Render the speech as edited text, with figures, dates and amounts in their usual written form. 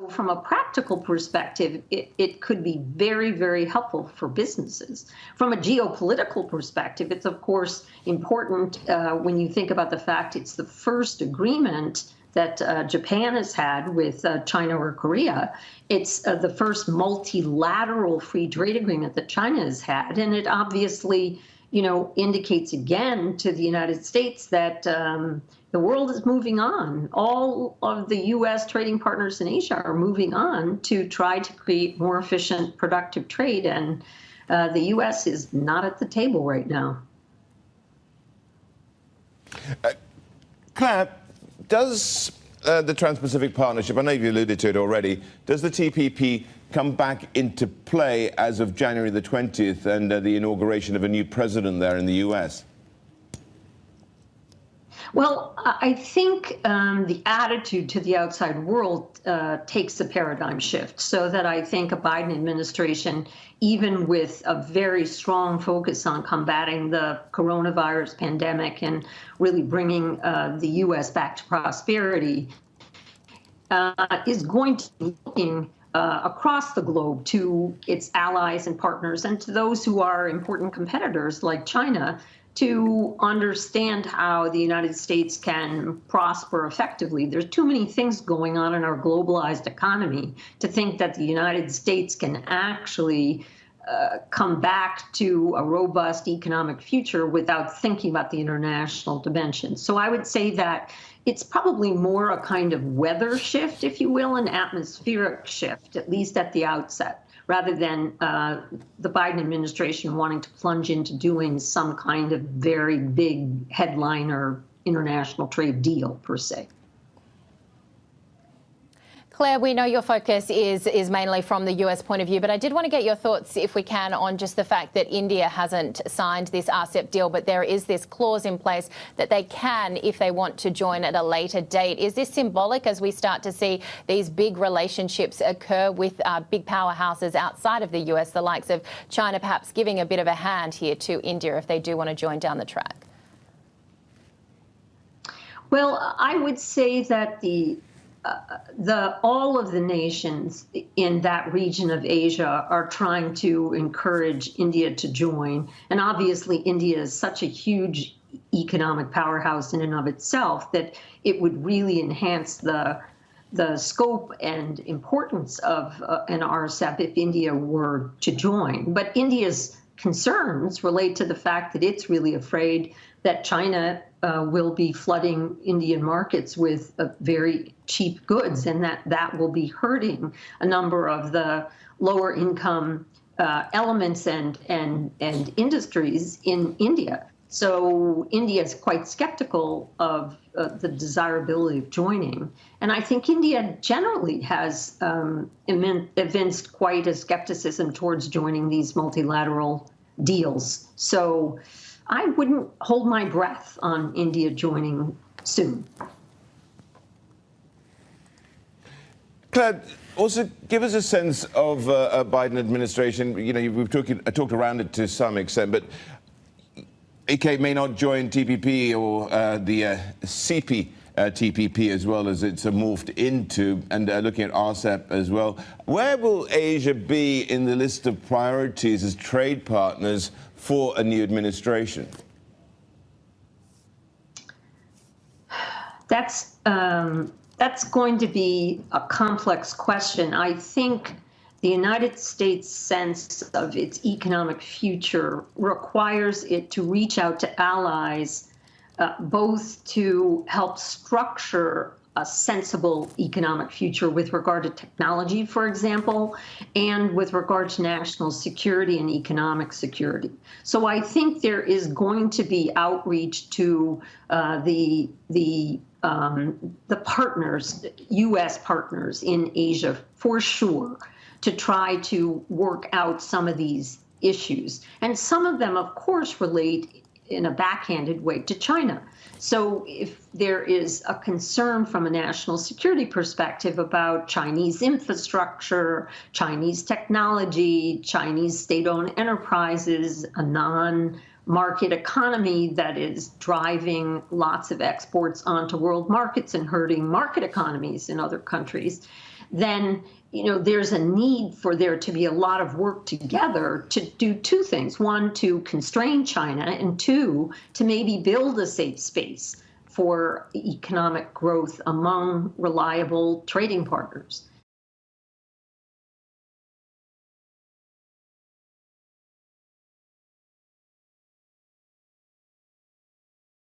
from a practical perspective, it could be very, very helpful for businesses. From a geopolitical perspective, it's of course important when you think about the fact it's the first agreement that Japan has had with China or Korea. It's the first multilateral free trade agreement that China has had, and it obviously, indicates again to the United States that the world is moving on. All of the U.S. trading partners in Asia are moving on to try to create more efficient, productive trade, and the U.S. is not at the table right now. Claire, does the Trans-Pacific Partnership, I know you alluded to it already, does the TPP come back into play as of January the 20th and the inauguration of a new president there in the U.S.? Well, I think the attitude to the outside world takes a paradigm shift, so that I think a Biden administration, even with a very strong focus on combating the coronavirus pandemic and really bringing the U.S. back to prosperity, is going to be looking across the globe to its allies and partners and to those who are important competitors like China to understand how the United States can prosper effectively. There's too many things going on in our globalized economy to think that the United States can actually come back to a robust economic future without thinking about the international dimension. So I would say that it's probably more a kind of weather shift, if you will, an atmospheric shift, at least at the outset, rather than the Biden administration wanting to plunge into doing some kind of very big headline or international trade deal, per se. Claire, we know your focus is mainly from the US point of view, but I did want to get your thoughts, if we can, on just the fact that India hasn't signed this RCEP deal, but there is this clause in place that they can, if they want to join at a later date. Is this symbolic as we start to see these big relationships occur with big powerhouses outside of the US, the likes of China perhaps giving a bit of a hand here to India if they do want to join down the track? Well, I would say that all of the nations in that region of Asia are trying to encourage India to join. And obviously, India is such a huge economic powerhouse in and of itself that it would really enhance the scope and importance of an RCEP if India were to join. But India's concerns relate to the fact that it's really afraid that China will be flooding Indian markets with very cheap goods, and that will be hurting a number of the lower income elements and industries in India. So India is quite skeptical of the desirability of joining. And I think India generally has evinced quite a skepticism towards joining these multilateral deals. So I wouldn't hold my breath on India joining soon. Claire, also give us a sense of a Biden administration. We've talked around it to some extent, but AK may not join TPP or the CPTPP as well as it's morphed into, and looking at RCEP as well. Where will Asia be in the list of priorities as trade partners for a new administration? That's going to be a complex question. I think the United States' sense of its economic future requires it to reach out to allies, both to help structure a sensible economic future with regard to technology, for example, and with regard to national security and economic security. So I think there is going to be outreach to the partners, U.S. partners in Asia, for sure, to try to work out some of these issues. And some of them, of course, relate in a backhanded way to China. So if there is a concern from a national security perspective about Chinese infrastructure, Chinese technology, Chinese state-owned enterprises, a non-market economy that is driving lots of exports onto world markets and hurting market economies in other countries, then there's a need for there to be a lot of work together to do two things. One, to constrain China, and two, to maybe build a safe space for economic growth among reliable trading partners.